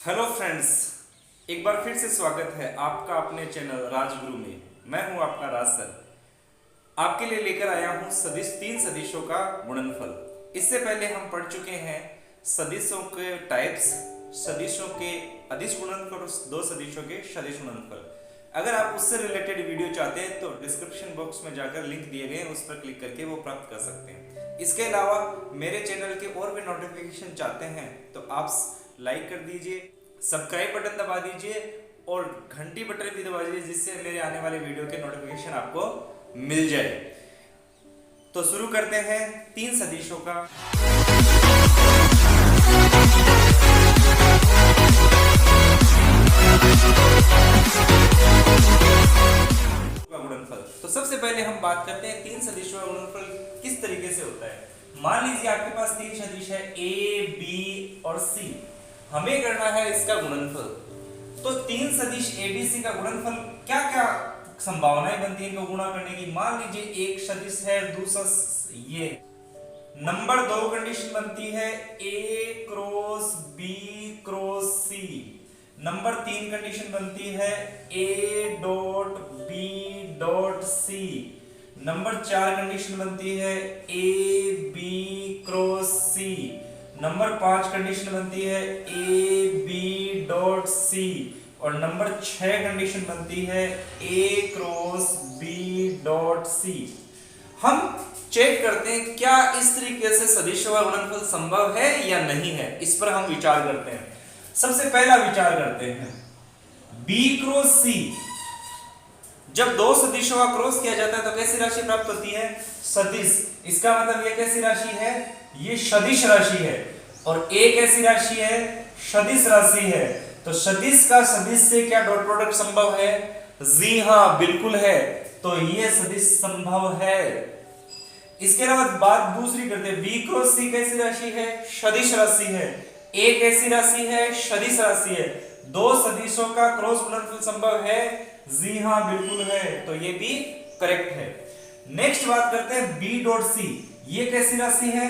Hello friends, एक बार फिर से स्वागत है आपका अपने चैनल राजगुरु में। मैं हूं आपका राज सर। आपके लिए लेकर आया हूं तीन सदिशों का गुणनफल। इससे पहले हम पढ़ चुके हैं सदिशों के टाइप्स, सदिशों के अदिश गुणनफल और दो सदिशों के सदिश गुणनफल। अगर आप उससे रिलेटेड वीडियो चाहते हैं तो डिस्क्रिप्शन बॉक्स में जाकर लिंक दिए गए हैं, उस पर क्लिक करके वो प्राप्त कर सकते हैं। इसके अलावा मेरे चैनल के और भी नोटिफिकेशन चाहते हैं तो आप लाइक कर दीजिए, सब्सक्राइब बटन दबा दीजिए और घंटी बटन भी दबा दीजिए, जिससे मेरे आने वाले वीडियो के नोटिफिकेशन आपको मिल जाए। तो शुरू करते हैं तीन सदिशों का गुणनफल। तो सबसे पहले हम बात करते हैं तीन सदिशों का गुणनफल किस तरीके से होता है। मान लीजिए आपके पास तीन सदिश है ए, बी और सी। हमें करना है इसका गुणनफल। तो तीन सदिश एबीसी का गुणनफल क्या क्या संभावनाएं बनती है इनको गुणा करने की। मान लीजिए एक सदिश है, दूसरा ये नंबर दो कंडीशन बनती है A cross B cross C. Number तीन कंडीशन बनती है A dot B dot C. Number चार कंडीशन बनती है A B cross C. Number पांच कंडीशन बनती है ए बी डॉट सी। और नंबर छह कंडीशन बनती है ए क्रॉस बी डॉट सी। हम चेक करते हैं क्या इस तरीके से सदिशों का गुणनफल संभव है या नहीं है, इस पर हम विचार करते हैं। सबसे पहला विचार करते हैं बी क्रॉस सी। जब दो सदिशों का क्रॉस किया जाता है तो कैसी राशि प्राप्त होती है? सदिश। इसका मतलब ये कैसी राशि है? ये सदिश राशि है। और ए कैसी राशि है? सदिश राशि है। तो सदिश का सदिश से क्या डॉट प्रोडक्ट संभव है? जी हां, बिल्कुल है। तो ये सदिश संभव है। इसके अलावा बात दूसरी करते हैं, बी क्रॉस सी कैसी राशि है? सदिश राशि है। ए कैसी राशि है? सदिश राशि है। दो सदिशों का क्रॉस गुणनफल संभव है? जी हां, बिल्कुल है। तो ये भी करेक्ट है। नेक्स्ट बात करते हैं बी डॉट सी। ये कैसी राशि है?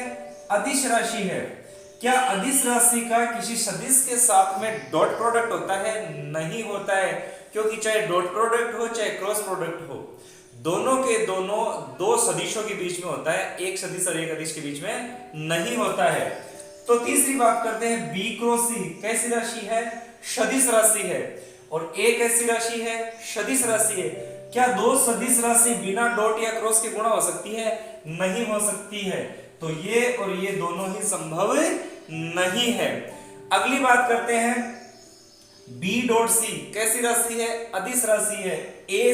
अदिश राशि है। क्या अदिश राशि का किसी सदिश के साथ में डॉट प्रोडक्ट होता है? नहीं होता है, क्योंकि चाहे डॉट प्रोडक्ट हो चाहे क्रॉस प्रोडक्ट हो, दोनों के दोनों दो सदिशों के बीच में होता है, एक सदिश और एक अदिश के बीच में नहीं होता है। तो तीसरी बात करते हैं बी क्रॉस सी कैसी राशि है? सदिश राशि है। और ए कैसी राशि है? सदिश राशि है। क्या दो सदिश राशि बिना डॉट या क्रॉस के गुणा हो सकती है? नहीं हो सकती है। तो ये और ये दोनों ही संभव नहीं है। अगली बात करते हैं बी डॉट सी कैसी राशि है? अदिश राशि है। ए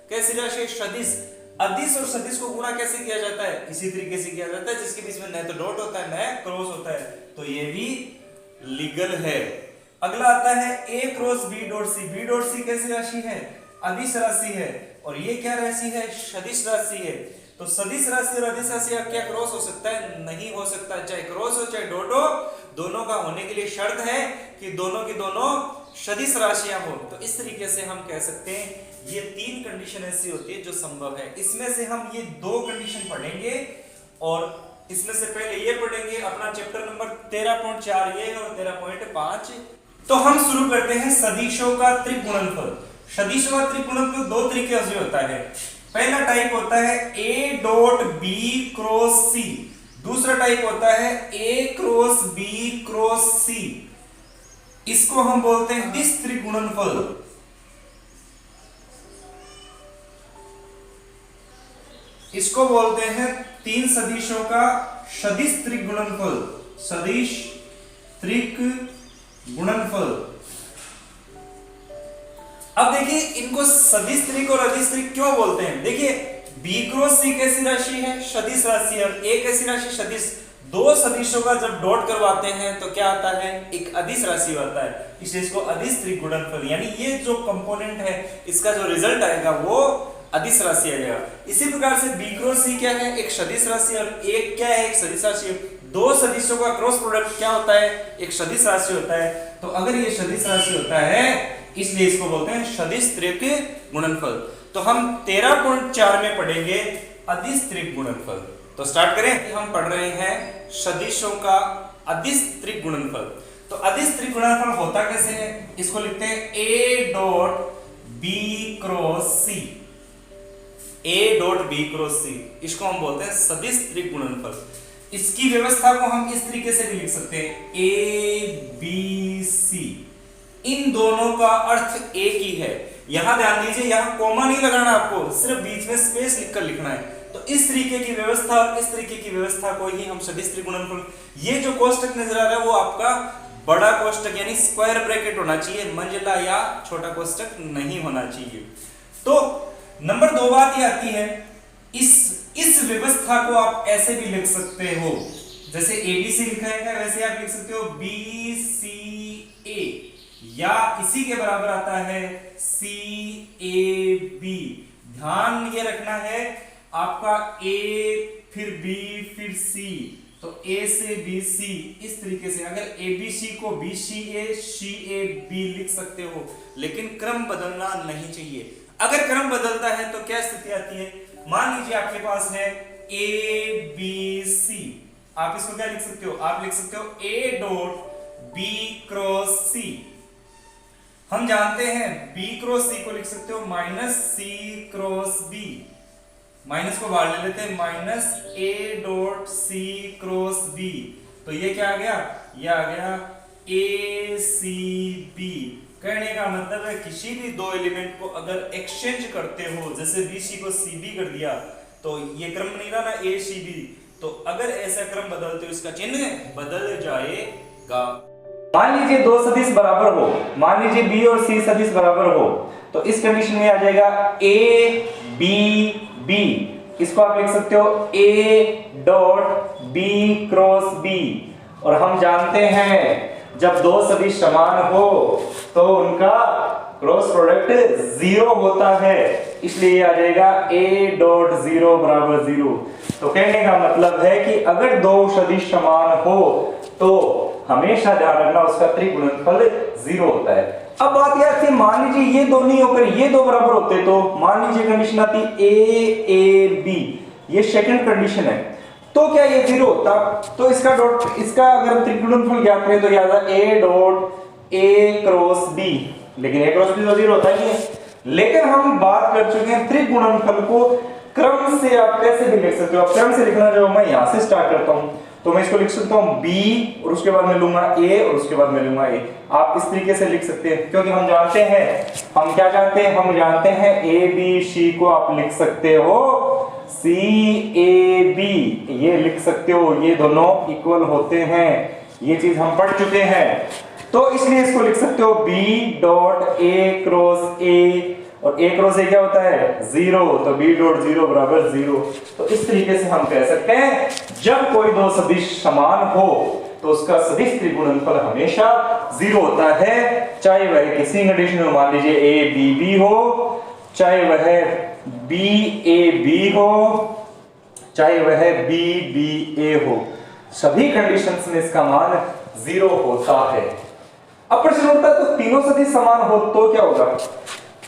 कैसी राशि है? सदिश। अदिश और सदिश को गुणा कैसे किया जाता है? इसी तरीके से किया जाता है जिसके बीच में न तो डॉट होता है न क्रॉस होता है। तो ये भी लीगल है। अगला आता है A cross B dot C. B dot C कैसी राशि है? अदिश राशि है। और ये क्या राशि है? सदिश राशि है। तो सदिश राशि और अदिश राशि का क्या क्रॉस हो सकता है? नहीं हो सकता। चाहे क्रॉस हो चाहे डॉट हो, दोनों का होने के लिए शर्त है कि दोनों की दोनों सदिश राशियां हो। तो इस तरीके से हम कह सकते हैं ये तीन कंडीशन ऐसी होती है जो संभव है। इसमें से हम ये दो कंडीशन पढ़ेंगे और इसमें से पहले ये पढ़ेंगे अपना चैप्टर नंबर 13.4 ये और 13.5। तो हम शुरू करते हैं सदिशों का त्रिगुणनफल। सदिशों का त्रिगुणनफल दो तरीके से होता है। पहला टाइप होता है ए डॉट बी क्रॉस सी। दूसरा टाइप होता है A cross B cross C. इसको हम बोलते हैं दिश त्रिगुणनफल। इसको बोलते हैं तीन सदिशों का सदिश त्रिगुणनफल। सदिश त्रिगुणनफल। अब देखिए इनको सदिश त्रिक और अदिश त्रिक क्यों बोलते हैं। देखिए बी क्रॉस सी कैसी राशि है? सदिश राशि है। ए कैसी राशि? सदिश। दो सदिशों का जब डॉट करवाते हैं तो क्या आता है? एक अदिश राशि आता है, इसलिए इसको अदिश त्रिगुणनफल, यानी ये जो कंपोनेंट है इसका जो रिजल्ट आएगा वो अदिश राशि आ जाएगा। इसी प्रकार से बी क्रॉस सी क्या है? एक सदिश राशि और एक क्या है? एक सदिश राशि। दो सदिशों का क्रॉस प्रोडक्ट क्या होता है? एक सदिश राशि होता है। तो अगर ये सदिश राशि होता है इसलिए इसको बोलते हैं सदिश त्रिक गुणनफल। तो हम 13.4 में पढ़ेंगे अदिश त्रिक गुणनफल। तो स्टार्ट करें। हम पढ़ रहे हैं सदिशों का अदिश त्रिक गुणनफल। तो अदिश त्रिगुणनफल होता कैसे है, इसको लिखते हैं A dot B cross C. A dot B cross C, इसको हम बोलते हैं सदिश त्रिगुणनफल। इसकी व्यवस्था को हम इस तरीके से भी लिख सकते हैं ए बी सी, इन दोनों का अर्थ एक ही है। यहां ध्यान दीजिए, यहां कॉमा नहीं लगाना आपको, सिर्फ बीच में स्पेस लिखकर लिखना है। तो इस तरीके की व्यवस्था और इस तरीके की व्यवस्था को ही हम सदिश त्रिगुणनफल, ये जो कोष्टक नजर आ रहा है वो आपका बड़ा कोष्टक यानी स्क्वायर ब्रैकेट होना चाहिए, मंजिला या छोटा कोष्टक नहीं होना चाहिए। तो नंबर 2 बात ये आती है, इस व्यवस्था को आप ऐसे भी लिख सकते हो, जैसे एबीसी लिखा है वैसे आप लिख सकते हो बी सी ए, या इसी के बराबर आता है सी ए बी। ध्यान ये रखना है आपका ए फिर बी फिर सी, तो ए से बी सी, इस तरीके से अगर ए बी सी को बी सी ए बी लिख सकते हो, लेकिन क्रम बदलना नहीं चाहिए। अगर क्रम बदलता है तो क्या स्थिति आती है, मान लीजिए आपके पास है ए बी सी, आप इसको क्या लिख सकते हो, आप लिख सकते हो ए डॉट बी क्रॉस सी। हम जानते हैं बी क्रॉस सी को लिख सकते हो minus C cross B, minus को बाहर ले लेते हैं, minus A dot C cross B. तो ये क्या आ गया, ये आ गया ए सी बी। कहने का मतलब है किसी भी दो एलिमेंट को अगर एक्सचेंज करते हो, जैसे बी सी को सी बी कर दिया, तो ये क्रम नहीं रहा ना ए सी बी, तो अगर ऐसा क्रम बदलते हो इसका चिन्ह बदल जाएगा। मान लीजिए दो सदिश बराबर हो, मान लीजिए बी और सी सदिश बराबर हो, तो इस कंडीशन में आ जाएगा ए बी बी, इसको आप लिख सकते हो A dot B cross B. और हम जानते हैं जब दो सदिश समान हो तो उनका क्रॉस प्रोडक्ट 0 होता है, इसलिए आ जाएगा a डॉट 0 बराबर 0। तो कहने का मतलब है कि अगर दो सदिश समान हो तो हमेशा ध्यान रखना उसका त्रिगुणनफल 0 होता है। अब बात यह आती है, मान लीजिए ये दो नहीं होकर ये दो बराबर होते, तो मान लीजिए कंडीशन आती ए बी, ये सेकंड कंडीशन है, तो क्या ये 0 होता, तो इसका डॉट, इसका अगर त्रिगुणनफल ज्ञात करें तो याद है a dot a cross b, लेकिन a क्रॉस b तो 0 होता ही है। लेकिन हम बात कर चुके हैं त्रिगुणनफल को क्रम से आप कैसे भी लिख सकते हो। अब क्रम से लिखना जो मैं यहां से स्टार्ट करता हूं, तो मैं इसको लिख सकता हूं b और उसके बाद मैं लूंगा a और उसके बाद मैं लूंगा a। आप इस तरीके से लिख सकते हैं, क्योंकि हम जानते हैं, हम क्या जानते हैं, हम जानते हैं a b c को आप लिख सकते हो c a b, ये लिख सकते हो, ये दोनों इक्वल होते हैं, ये चीज हम पढ़ चुके हैं। तो इसलिए इसको लिख सकते हो b dot a cross a, और a क्रॉस a क्या होता है 0, तो b डॉट 0 बराबर 0। तो इस तरीके से हम कह सकते हैं जब कोई दो सदिश समान हो तो उसका सदिश त्रिगुणनफल हमेशा 0 होता है, चाहे वह किसी कंडीशन में मान लीजिए a b b हो, चाहे वह b a b हो, चाहे वह b b a हो, सभी कंडीशंस में इसका मान 0 होता है। अब प्रश्न उठता है तो तीनों सदिश समान हो तो क्या होगा।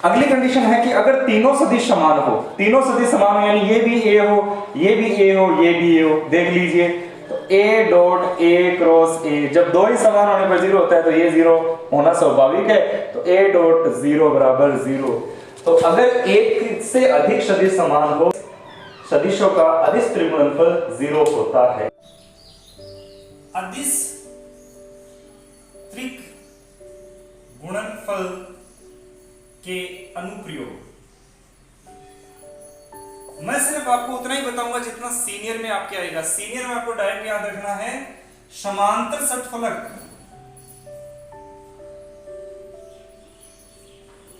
अगली कंडीशन है कि अगर तीनों सदिश समान हो, तीनों सदिश समान हो यानी ये भी a हो, ये भी a हो, ये भी a हो, देख लीजिए तो a dot a cross a, जब दो ही समान होने पर 0 होता है तो ये 0 होना स्वाभाविक है, तो a डॉट 0 बराबर 0। तो अगर एक से अधिक सदिश समान हो, सदिशों का अदिश त्रिगुणनफल 0 होता है। अदिश त्रिक गुणनफल के अनुप्रयोग मैं सिर्फ आपको उतना ही बताऊंगा जितना सीनियर में आपके आएगा। सीनियर में आपको डायरेक्ट याद रखना है समांतर षटफलक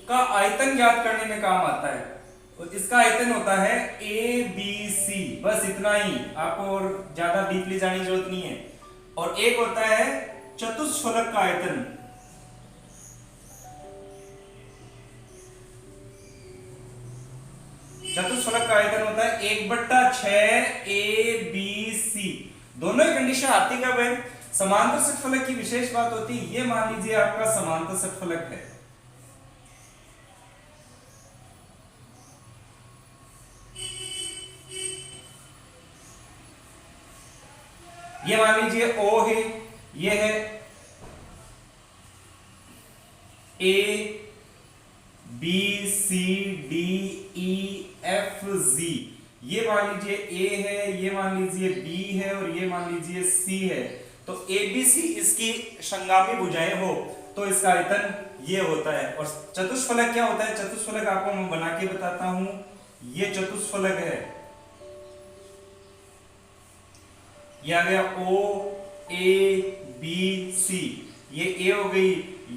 का आयतन ज्ञात करने में काम आता है। तो इसका आयतन होता है ए बी सी, बस इतना ही, आपको और ज्यादा डीपली जाने की जरूरत नहीं है। और एक होता है चतुष्फलक का आयतन, चतुष्फलक का आयतन होता है 1/6 ए बी सी। दोनों ही कंडीशन आती कब है, समांतर षटफलक की विशेष बात होती है, ये मान लीजिए आपका समांतर षटफलक है, ये मान लीजिए O है, ये है A B C D E F G, ये मान लीजिए ए है, ये मान लीजिए बी है और ये मान लीजिए सी है। तो ए बी सी इसकी संगामी भुजाएं हो तो इसका आयतन ये होता है। और चतुष्फलक क्या होता है? चतुष्फलक आपको मैं बना के बताता हूं। ये चतुष्फलक है, ये आ गया ओ ए बी सी, ये ए हो गई,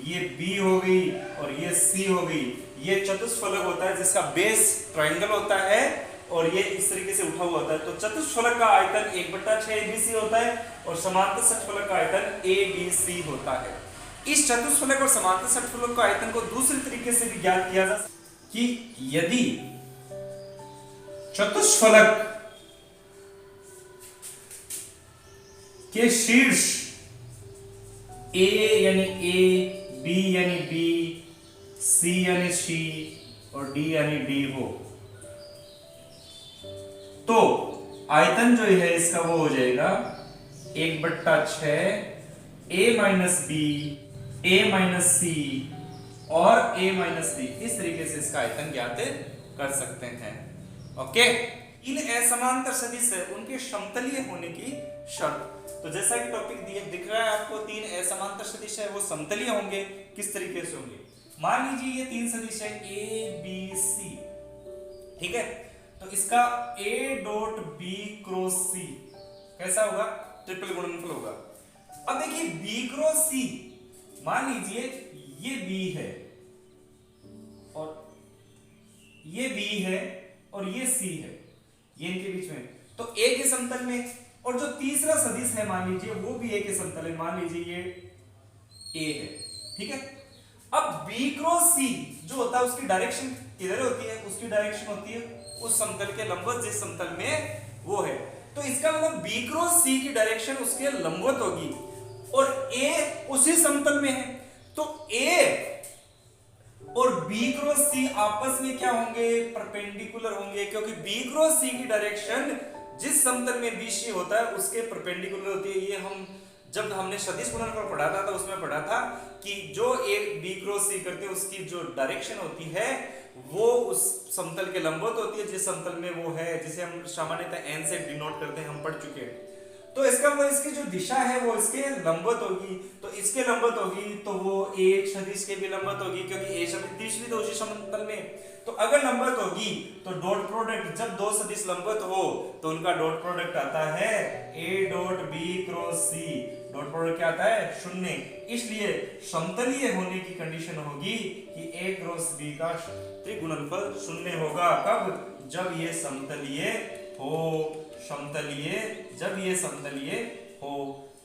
ये बी हो गई और ये सी हो गई। ये चतुष्फलक होता है जिसका बेस ट्रायंगल होता है और ये इस तरीके से उठा हुआ होता है। तो चतुष्फलक का आयतन 1/6 ABC होता है और समांतर षटफलक का आयतन ABC होता है। इस चतुष्फलक और समांतर षटफलक का आयतन को दूसरे तरीके से भी ज्ञात किया जा सकता कि यदि चतुष्फलक के शीर्ष A यानी A, B यानी B, C यानी C और D यानी D हो तो आयतन जो है इसका वो हो जाएगा 1/6 A minus B, A minus C और A माइनस D। इस तरीके से इसका आयतन ज्ञात कर सकते हैं। ओके, इन असमांतर सदिश है उनके समतलीय होने की शर्त। तो जैसा कि टॉपिक दिख रहा है आपको, तीन असमांतर सदिश है वो समतलीय होंगे। किस तरीके से होंगे? मान लीजिए ये तीन सदिश है ए बी सी, ठीक है। तो इसका A dot B cross C कैसा होगा? ट्रिपल गुणनफल होगा। अब देखिए B क्रॉस C, मान लीजिए ये B है और ये B है और ये C है, ये इनके बीच में, तो A के समतल में। और जो तीसरा सदिश है मान लीजिए वो भी A के समतल में, मान लीजिए ये A है, ठीक है। अब B क्रॉस C जो होता है उसकी डायरेक्शन किधर होती है? उसकी डायरेक्शन होती है उस समतल के लंबवत जिस समतल में वो है। तो इसका मतलब B क्रॉस C की डायरेक्शन उसके लंबवत होगी और A उसी समतल में है। तो A और B क्रॉस C आपस में क्या होंगे? परपेंडिकुलर होंगे, क्योंकि B क्रॉस C की डायरेक्शन जिस समतल में BC होता है उसके परपेंडिकुलर होती है। ये हम जब हमने सदिश गुणनफल पढ़ा था तो उसमें पढ़ा था कि जो एक B क्रॉस C करते हैं उसकी जो डायरेक्शन होती है वो उस समतल के लंबवत होती है जिस समतल में वो है, जिसे हम सामान्यतः n से डिनोट करते हैं, हम पढ़ चुके हैं। तो इसका मतलब इसकी जो दिशा है वो इसके लंबवत होगी। तो इसके लंबवत होगी तो वो एक सदिश के भी लंबवत होगी, क्योंकि A सदिश भी तो उसी समतल में। तो अगर लंबवत होगी तो डॉट प्रोडक्ट, जब दो सदिश लंबवत हो तो उनका डॉट प्रोडक्ट आता है A dot B cross C। Dot product क्या आता है? 0। इसलिए समतलीय होने की कंडीशन होगी कि A क्रॉस B का त्रिगुणनफल 0 होगा। कब? जब ये समतलीय हो। समतलीय, जब ये समतलीय हो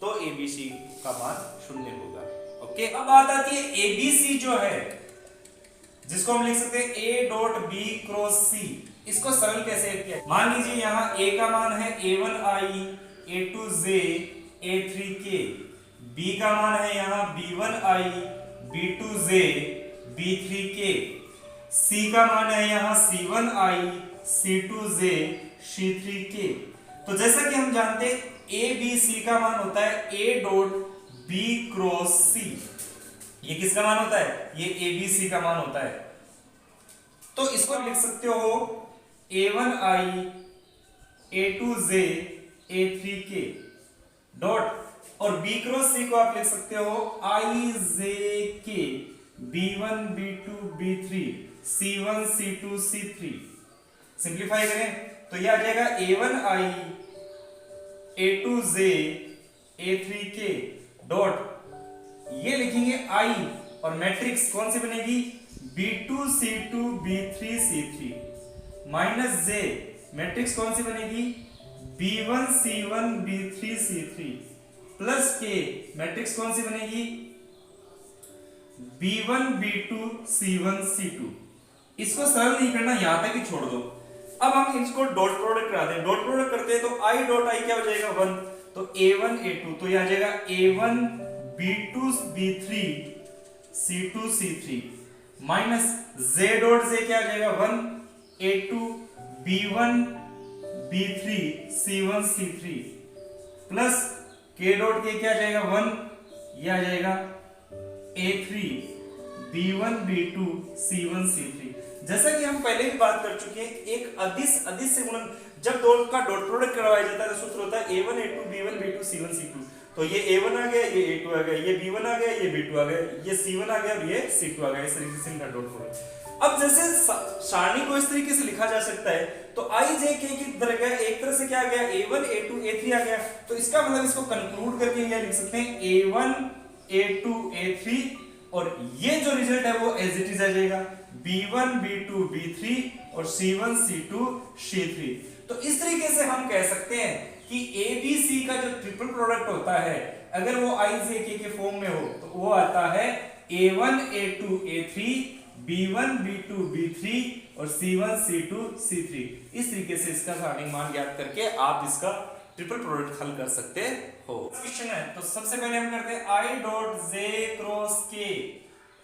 तो ABC का मान 0 होगा। ओके, अब बात आती है ABC जो है जिसको हम लिख सकते हैं A dot B cross C। इसको सरल कैसे किया? मान लीजिए यहाँ A का मान है A1I, A2J, A3K, B का मान है यहाँ B1I, B2J, B3K, C का मान है यहाँ C1I, C2J, C3K। तो जैसा कि हम जानते हैं ABC का मान होता है A dot B cross C। ये किसका मान होता है? ये ABC का मान होता है। तो इसको लिख सकते हो A1I, A2J, A3K डॉट, और B क्रॉस C को आप लिख सकते हो IJK, B1, B2, B3, C1, C2, C3। Simplify करें तो यह आ जाएगा A1I, A2J, A3K डॉट, ये लिखेंगे I और मैट्रिक्स कौन सी बनेगी? B2, C2, B3, C3 minus J, matrix कौन सी बनेगी? B1, C1, B3, C3 plus K, matrix कौन सी बनेगी? B1, B2, C1, C2। इसको सरल नहीं करना, यहां तक ही छोड़ दो। अब हम इसको डॉट प्रोडक्ट करा दें। डॉट प्रोडक्ट करते हैं तो I डॉट I क्या हो जाएगा? 1। तो A1, A2, तो यह आ जाएगा A1, B2, B3, C2, C3 minus J dot J क्या आ जाएगा? 1, A2, B1, B3, C1, C3 plus K dot K क्या आ जाएगा? 1, यह आ जाएगा A3, B1 B2 C1 C3। जैसा कि हम पहले भी बात कर चुके हैं, एक अदिश से गुणन जब दो का डॉट प्रोडक्ट करवाया जाता है तो सूत्र होता है A1 A2 B1 B2 C1 C2। तो ये A1 आ गया, ये A2 आ गया, ये B1 आ गया, ये B2 आ गया, ये C1 आ गया और ये C2 आ गया। इस तरीके से इनका डॉट प्रोडक्ट। अब जैसे सारणी को इस तरीके से लिखा जा सकता है, तो I J K की तरह एक तरह से क्या आ गया, A1 A2 A3 आ गया। तो इसका मतलब इसको कंक्लूड करके ये लिख सकते हैं A1 A2 A3 और ये जो रिजल्ट है वो एज इट इज आ जाएगा B1 B2 B3 और C1 C2 C3। तो इस तरीके से हम कह सकते हैं कि ABC का जो ट्रिपल प्रोडक्ट होता है, अगर वो I J K के फॉर्म में हो तो वो आता है A1 A2 A3 B1 B2 B3 और C1 C2 C3। इस तरीके से इसका सारणी मान ज्ञात करके आप इसका ट्रिपल प्रोडक्ट हल कर सकते हो। क्वेश्चन है तो सबसे पहले हम करते हैं I dot J cross K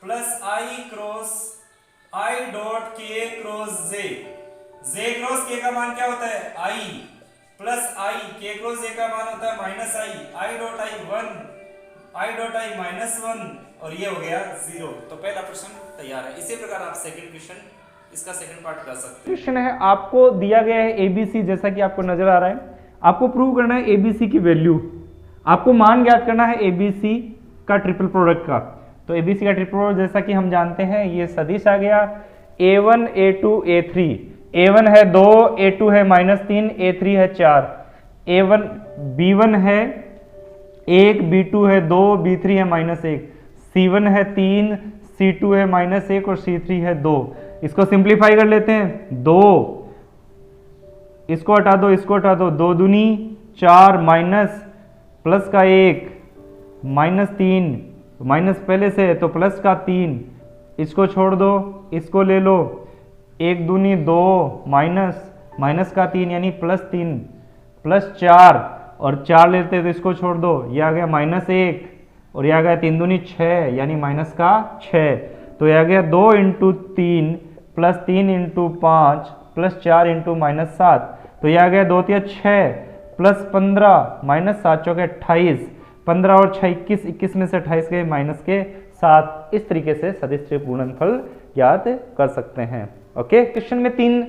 plus I cross I dot K cross J। J cross K का मान क्या होता है I plus I, K cross J का मान होता है minus I dot I 1 I dot I minus 1 और ये हो गया 0। तो पहला प्रश्न तैयार है। इसी प्रकार आप सेकंड क्वेश्चन इसका सेकंड पार्ट कर सकते हैं। क्वेश्चन है आपको दिया गया है ABC, जैसा कि आपको नजर आ रहा है। आपको प्रूव करना है ABC की वैल्यू, आपको मान ज्ञात करना है ABC का ट्रिपल प्रोडक्ट का। तो ABC का ट्रिपल प्रोडक्ट जैसा कि हम जानते हैं ये सदिश आ गया A1 A2 A3। A1 है 2, A2 है -3, A3 है 4, A1 B1 है 1, B2 है 2, B3 है -1, C1 है 3, C2 है -1 और C3 है 2। इसको सिंप्लीफाई कर लेते हैं। 2 इसको हटा दो, इसको हटा दो, 2 दूनी 4 माइनस प्लस का 1 -3 माइनस पहले से तो प्लस का 3, इसको छोड़ दो, इसको ले लो, 1 दूनी 2 माइनस का 3 यानी +3 प्लस 4 और 4 लेते तो इसको छोड़ दो, ये आ गया -1 और ये आ गया 3 दूनी 6 यानी माइनस का 6। तो ये आ गया 2 × 3 प्लस 3 × 5 प्लस 4 × -7। तो ये आ गया 2 × 6 प्लस 15 -7 चौके 28, 15 और 6 21, 21 में से 28 गए माइनस के 7। इस तरीके से सदिश त्रिप गुणनफल याद कर सकते हैं। ओके, क्वेश्चन में 3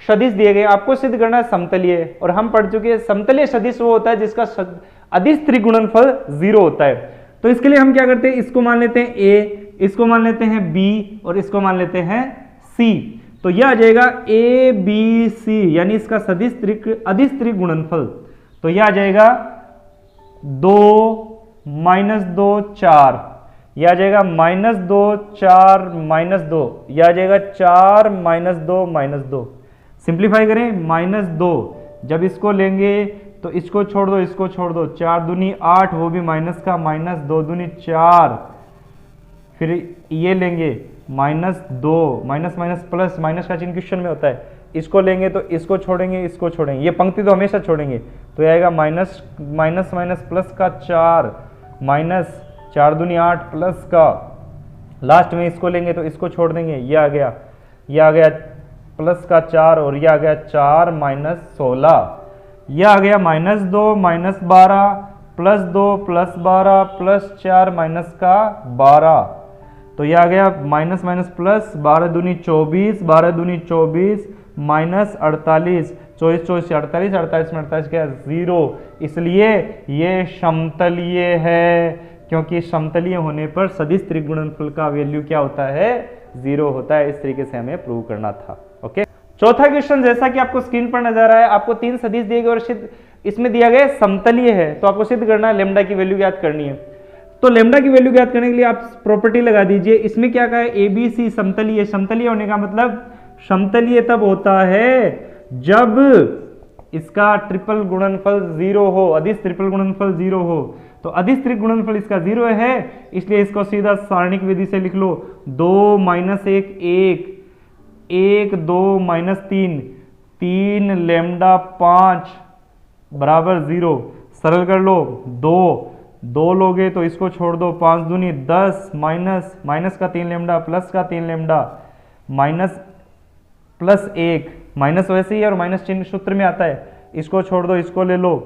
सदिश दिए गए, आपको सिद्ध करना है समतलीय। और हम पढ़ चुके हैं समतलीय सदिश वो होता है जिसका अदिश त्रिगुणनफल 0 होता है। तो इसके लिए हम क्या करते हैं, इसको मान लेते हैं A, इसको मान लेते हैं B और इसको मान लेते हैं C। तो यह आ जाएगा ABC यानी इसका अदिश त्रिगुणनफल। तो यह आ जाएगा 2 -2 4, यह आ जाएगा -2 4 -2, यह आ जाएगा 4 -2 -2। सिंप्लीफाई करें, -2 जब इसको लेंगे तो इसको छोड़ दो, इसको छोड़ दो, 4 दूनी 8 वो भी माइनस का माइनस, 2 दूनी 4, फिर ये लेंगे -2 माइनस प्लस, माइनस का चिन्ह क्वेश्चन में होता है, इसको लेंगे तो इसको छोड़ेंगे, इसको छोड़ेंगे, ये पंक्ति तो हमेशा छोड़ेंगे। तो ये आएगा माइनस प्लस का 4 माइनस 4 दूनी 8 प्लस का, लास्ट में इसको लेंगे तो इसको छोड़ देंगे, ये आ गया प्लस का 4 और ये आ गया 4 -16, यह आ गया -2 -12 प्लस 2 प्लस 12 प्लस 4 माइनस का 12। तो यह आ गया माइनस प्लस, 12 दूनी 24, 12 दूनी 24 माइनस 48, 24 24 48, 48 में 48 क्या 0। इसलिए ये समतलीय है, क्योंकि समतलीय होने पर सदिश त्रिगुणनफल का वैल्यू क्या होता है 0 होता है। इस तरीके से हमें प्रूव करना था। ओके, चौथा क्वेश्चन जैसा कि आपको स्क्रीन पर नजर आ रहा है, आपको 3 सदिश दिए गए और इसमें दिया गया समतलीय है। तो आपको सिद्ध करना है, लेमडा की वैल्यू ज्ञात करनी है। तो लेमडा की वैल्यू ज्ञात करने के लिए आप प्रॉपर्टी लगा दीजिए। इसमें क्या कहा है, ABC समतलीय। समतलीय होने का मतलब समतलीय तब होता है जब इसका ट्रिपल गुणनफल 0 हो, अदिश ट्रिपल गुणनफल 0 हो। तो अदिश त्रिगुणनफल इसका 0 है, इसलिए इसको सीधा सारणिक विधि से लिख लो, 2 -1 1 1 2 -3 3 लैम्डा 5 बराबर 0। सरल कर लो, 2 लोगे तो इसको छोड़ दो, 5 दूनी 10 माइनस का 3 लैम्डा प्लस का 3 लैम्डा माइनस प्लस 1, माइनस वैसे ही और माइनस चिन्ह सूत्र में आता है, इसको छोड़ दो, इसको ले लो,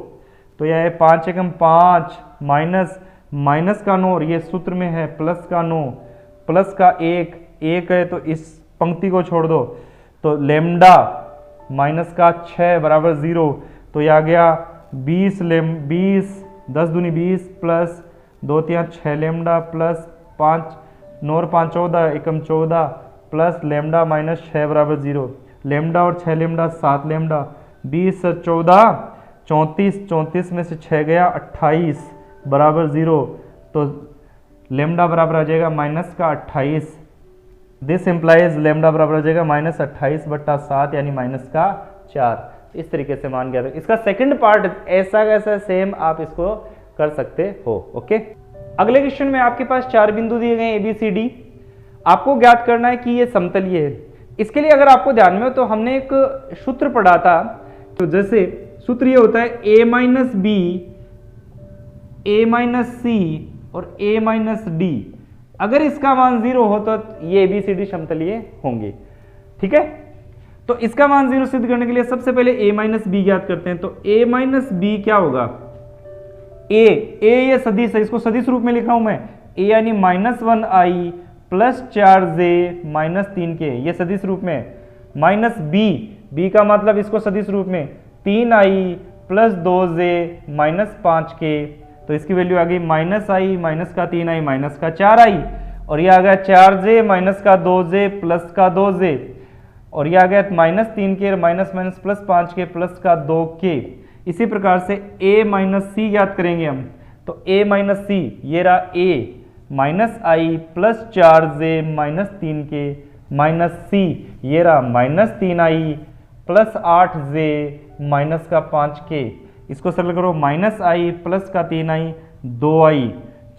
तो यह है 5 एकम 5 माइनस का 9 और ये सूत्र में है प्लस का 9, प्लस का एक है तो इस पंक्ति को छोड़ दो, तो लेमडा माइनस का 6 बराबर 0। तो ये आ गया 20 10 दूनी 20 प्लस 2 3 6 लेमडा प्लस 5 9 और 5 14 एकम 14 प्लस लेमडा माइनस 6 बराबर 0। लेमडा और 6 लेमडा 7 लेमडा 20 और 14 34 में से 6 गया 28 बराबर 0। तो लेमडा बराबर आ जाएगा माइनस का 28। दिस इम्प्लाइज लेमडा बराबर आ जाएगा माइनस 28/7 यानी माइनस का 4। इस तरीके से मान गया। इसका सेकंड पार्ट ऐसा कैसा सेम आप इसको कर सकते हो। ओके, अगले क्वेश्चन में आपके पास 4 बिंदु दिए गए ABCD, आपको ज्ञात करना है कि ये समतलीय है। इसके लिए अगर आपको ध्यान में हो तो हमने एक सूत्र पढ़ा था, तो जैसे सूत्र ये होता है A minus B A minus C और A माइनस D। अगर इसका मान 0 हो तो ये ABCD समतलीय होंगे। ठीक है, तो इसका मान 0 सिद्ध करने के लिए सबसे पहले A माइनस B ज्ञात करते हैं। तो A माइनस B क्या होगा? A ये सदिश है, इसको सदिश रूप में लिखा हूं मैं। A यानी -1i plus 4j minus 3k, ये सदिश रूप में। माइनस B का मतलब इसको सदिश रूप में 3i plus 2j minus 5k, तो इसकी वैल्यू आ गई -i माइनस का 3i माइनस का 4i, और ये आ गया 4j माइनस का 2j प्लस का 2j, और ये आ गया -3k minus minus plus 5k plus का 2k। इसी प्रकार से A माइनस सी ज्ञात करेंगे हम। तो A माइनस सी ये रहा A minus I plus 4j minus 3k minus C ये रहा -3i प्लस 8j माइनस का 5k। इसको सरल करो, -i प्लस का 3i 2i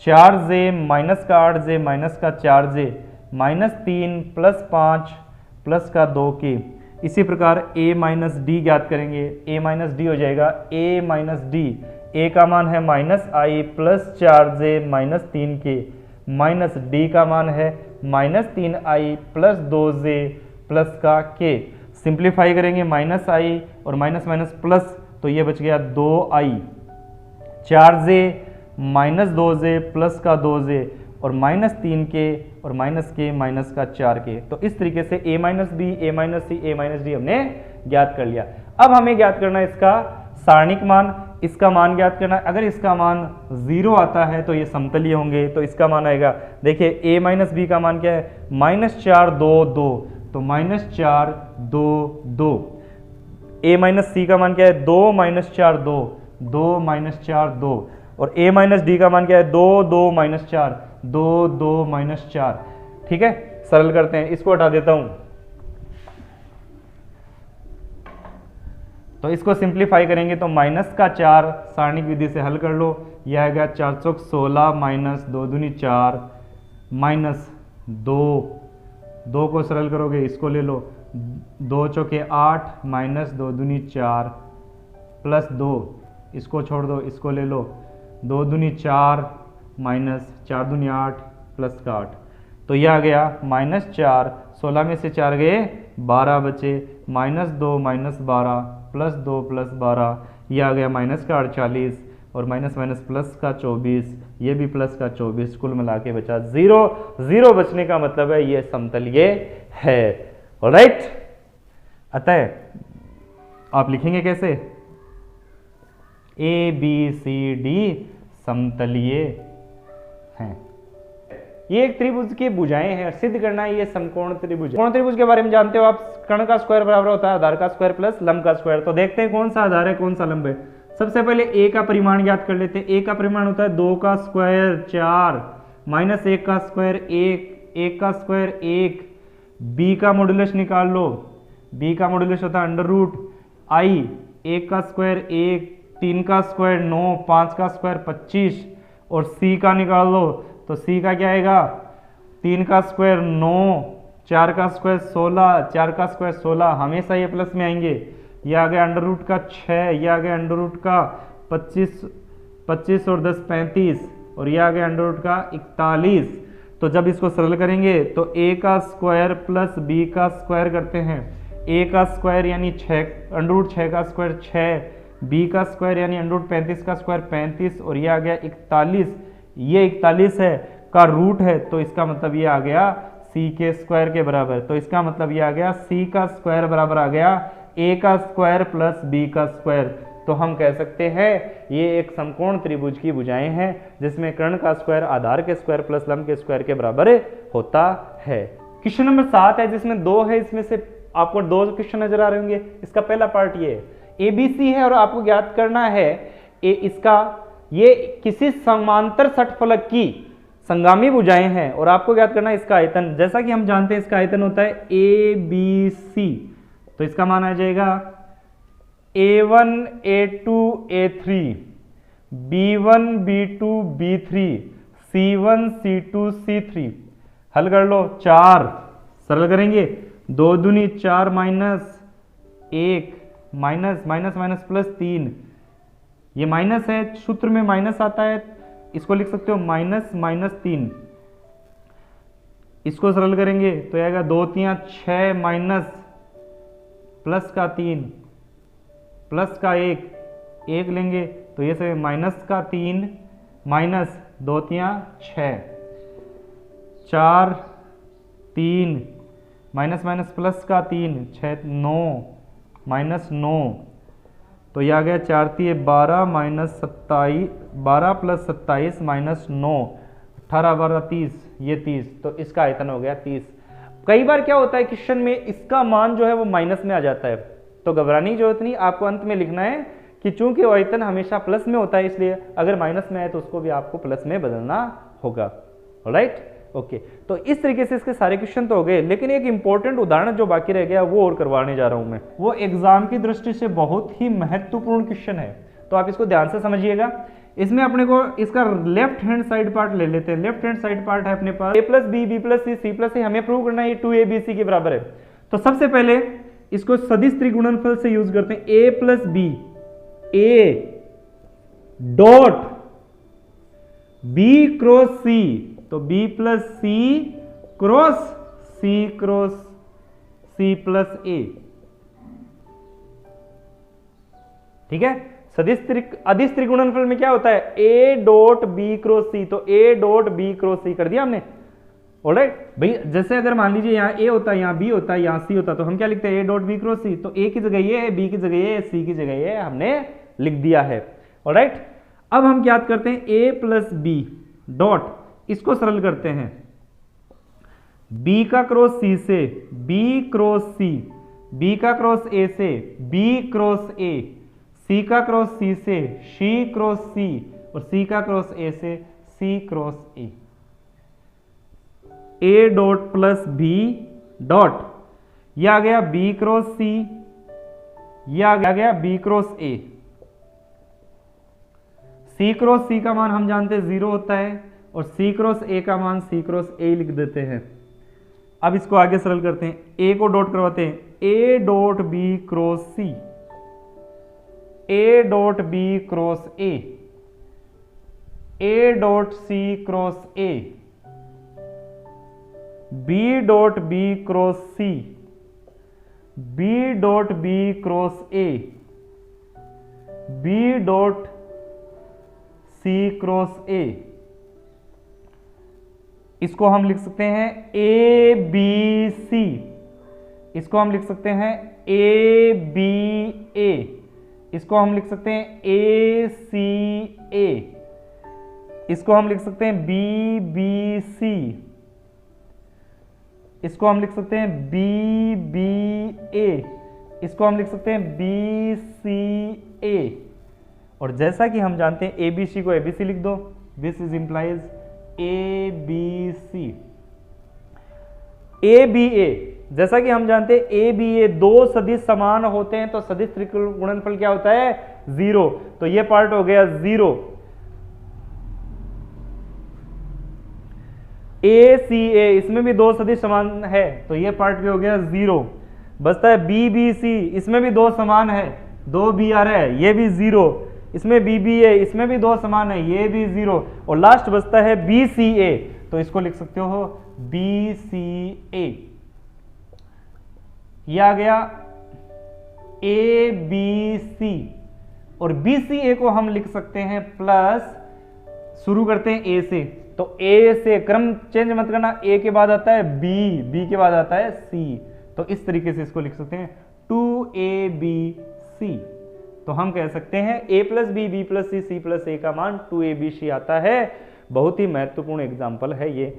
4j माइनस का 8j माइनस का 4j -3 प्लस 5 प्लस का 2k। इसी प्रकार A माइनस डी ज्ञात करेंगे। A माइनस डी हो जाएगा A माइनस डी, A का मान है -i plus 4j minus 3k minus D का मान है -3i प्लस 2j प्लस का k। सिंप्लीफाई करेंगे -i और माइनस माइनस प्लस, तो ये बच गया 2i 4j minus 2j plus का 2j और -3k और -k माइनस का 4k। तो इस तरीके से A minus B A minus C A minus D हमने ज्ञात कर लिया। अब हमें ज्ञात करना है इसका सारणिक मान, इसका मान ज्ञात करना है। अगर इसका मान 0 आता है तो ये समतलीय होंगे, तो इसका मान आएगा, देखिए A माइनस बी का मान क्या है? -4 2 2, तो -4 2 2। A माइनस सी का मान क्या है? 2 -4 2 2 -4 2, और A माइनस डी का मान क्या है? 2 2 -4 2 2 -4। ठीक है, सरल करते हैं, इसको हटा देता हूं, तो इसको सिंप्लीफाई करेंगे तो -4 सारणिक विधि से हल कर लो। यह आएगा 4 चौक 16 माइनस 2 दूनी 4 माइनस 2 को सरल करोगे, इसको ले लो 2 चौके 8 माइनस 2 दूनी 4 प्लस 2, इसको छोड़ दो, इसको ले लो 2 दूनी 4 माइनस 4 दूनी 8 प्लस का 8। तो यह आ गया -4, 16 में से 4 गए 12 बचे, -2 माइनस 12 प्लस 2 प्लस 12, यह आ गया माइनस का 48 और माइनस माइनस प्लस का 24, ये भी प्लस का 24, कुल मिला के बचा 0। 0 बचने का मतलब है ये समतलीय है। ऑलराइट, अतः आप लिखेंगे कैसे? A B C D समतलीय हैं। ये एक त्रिभुज की भुजाएं हैं, सिद्ध करना है ये समकोण त्रिभुज। कोण त्रिभुज के बारे में जानते हो आप, कर्ण का स्क्वायर बराबर होता है आधार का स्क्वायर प्लस लंब का स्क्वायर। तो देखते हैं कौन सा आधार है कौन सा लंब है। सबसे पहले A का परिमाण ज्ञात कर लेते हैं। A का परिमाण होता है 2 का स्क्वायर 4 माइनस 1 का स्क्वायर 1 का स्क्वायर 1। B का मॉड्यूलस निकाल लो, B का मॉड्यूलस होता है √i, 1 का स्क्वायर 1 3 का स्क्वायर 9 5 का स्क्वायर 25, और C का निकाल लो, तो C का क्या आएगा? 3 का स्क्वायर 9 4 का स्क्वायर 16 4 का स्क्वायर 16, हमेशा ये प्लस में आएंगे। ये आ गया √ का 6, ये आ गया √ का 25 और 10 35, और ये आ गया √ का 41। तो जब इसको सरल करेंगे तो A का स्क्वायर प्लस B का स्क्वायर करते हैं। A का स्क्वायर यानी 6 √6 का स्क्वायर 6, B का स्क्वायर यानी √35 का स्क्वायर 35, और ये आ गया 41। ये 41 है, का रूट है तो इसका मतलब ये आ गया c के स्क्वायर के बराबर। तो इसका मतलब ये आ गया c का स्क्वायर बराबर आ गया a का स्क्वायर प्लस b का स्क्वायर। तो हम कह सकते हैं ये एक समकोण त्रिभुज की भुजाएं हैं जिसमें कर्ण का स्क्वायर आधार के स्क्वायर प्लस लंब के स्क्वायर के बराबर होता है। क्वेश्चन नंबर 7 है जिसमें 2 है, इसमें से आपको 2 क्वेश्चन नजर आ रहे होंगे। इसका पहला पार्ट ये है ABC है और आपको ज्ञात करना है ये किसी समांतर षटफलक की संगामी भुजाएं हैं और आपको ज्ञात करना है इसका आयतन। जैसा कि हम जानते हैं इसका आयतन होता है ABC, तो इसका मान आ जाएगा A1 A2 A3 B1 B2 B3 C1 C2 C3। हल कर लो, 4 सरल करेंगे, 2 दूनी 4 minus 1 minus minus minus plus 3, ये माइनस है, सूत्र में माइनस आता है, इसको लिख सकते हो माइनस माइनस 3। इसको सरल करेंगे तो आएगा 2 3 6 माइनस प्लस का 3 प्लस का 1 लेंगे तो ये से माइनस का 3 माइनस 2 3 6 4 3 माइनस माइनस प्लस का 3 6 9 माइनस 9, तो ये आ गया 4 3 12 माइनस 27 12 प्लस 27 माइनस 9 18 12 30, ये 30, तो इसका आयतन हो गया 30। कई बार क्या होता है क्वेश्चन में इसका मान जो है वो माइनस में आ जाता है, तो घबराने की जरूरत नहीं, आपको अंत में लिखना है कि चूंकि आयतन हमेशा प्लस में होता है इसलिए अगर माइनस में आए तो उसको भी आपको प्लस में बदलना होगा। Alright, okay. तो इस तरीके से इसके सारे क्वेश्चन तो हो गए, लेकिन एक इंपॉर्टेंट उदाहरण जो बाकी रह गया वो और करवाने जा रहा हूं मैं, वो एग्जाम की दृष्टि से बहुत ही महत्वपूर्ण क्वेश्चन है, तो आप इसको ध्यान से समझिएगा। इसमें अपने को इसका लेफ्ट हैंड साइड पार्ट ले लेते हैं। लेफ्ट हैंड साइड पार्ट है अपने पास a plus B B plus C C plus A, हमें प्रूव करना है ये 2abc के बराबर है। तो सबसे पहले इसको सदिश त्रिगुणनफल से यूज करते हैं, a plus B A dot B cross C, तो b plus C cross C plus A, ठीक है। अदिश त्रिगुणनफल में क्या होता है a dot B cross C, तो a dot B cross C कर दिया हमने। ऑलराइट भाई, जैसे अगर मान लीजिए यहाँ a होता है, यहाँ b होता है, यहाँ c होता है, तो हम क्या लिखते हैं a dot B cross C, तो a की जगह ये है, b की जगह ये है, c की जगह ये हमने लिख दिया है। ऑलराइट, अब हम क्या करते हैं a प्लस बी डॉट, इसको सरल करते हैं, b का क्रॉस c से b क्रॉस c, b का क्रॉस a से b क्रॉस a, c का क्रॉस c से c क्रॉस c और c का क्रॉस a से c cross a dot plus b dot, यह आ गया b क्रॉस c, यह आ गया b cross a। c cross c का मान हम जानते हैं 0 होता है और c क्रॉस a का मान c क्रॉस a लिख देते हैं। अब इसको आगे सरल करते हैं, a को डॉट करवाते हैं, a dot b cross c, a dot b cross a dot c cross a, b dot b cross c, b dot b cross a, b dot c cross a। इसको हम लिख सकते हैं a b c, इसको हम लिख सकते हैं a b a, इसको हम लिख सकते हैं a c a, इसको हम लिख सकते हैं b b c, इसको हम लिख सकते हैं b b a, इसको हम लिख सकते हैं b c a। और जैसा कि हम जानते हैं ABC को ABC लिख दो, this is implies ABC। ABA, जैसा कि हम जानते हैं ABA दो सदिश समान होते हैं तो सदिश त्रिगुणनफल क्या होता है 0, तो ये पार्ट हो गया 0। ACA, इसमें भी दो सदिश समान है तो ये पार्ट भी हो गया 0। बचता है BBC, इसमें भी दो समान है, 2 B आ रहा है, ये भी 0। इसमें BBA, इसमें भी दो समान है, ये भी 0। और लास्ट बचता है BCA, तो इसको लिख सकते हो BCA। ये आ गया ABC और BCA को हम लिख सकते हैं प्लस, शुरू करते हैं A से, तो ए से क्रम चेंज मत करना, ए के बाद आता है बी, बी के बाद आता है सी, तो इस तरीके से इसको लिख सकते हैं 2abc। तो हम कह सकते हैं a plus B, B plus C, C plus A का मान 2abc आता है। बहुत ही महत्वपूर्ण एग्जाम्पल है ये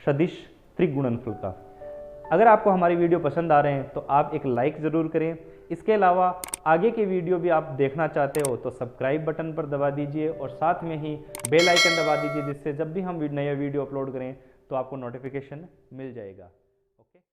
सदिश त्रिगुणनफल का। अगर आपको हमारी वीडियो पसंद आ रहे हैं तो आप एक लाइक ज़रूर करें। इसके अलावा आगे के वीडियो भी आप देखना चाहते हो तो सब्सक्राइब बटन पर दबा दीजिए और साथ में ही बेल आइकन दबा दीजिए, जिससे जब भी हम नया वीडियो अपलोड करें तो आपको नोटिफिकेशन मिल जाएगा।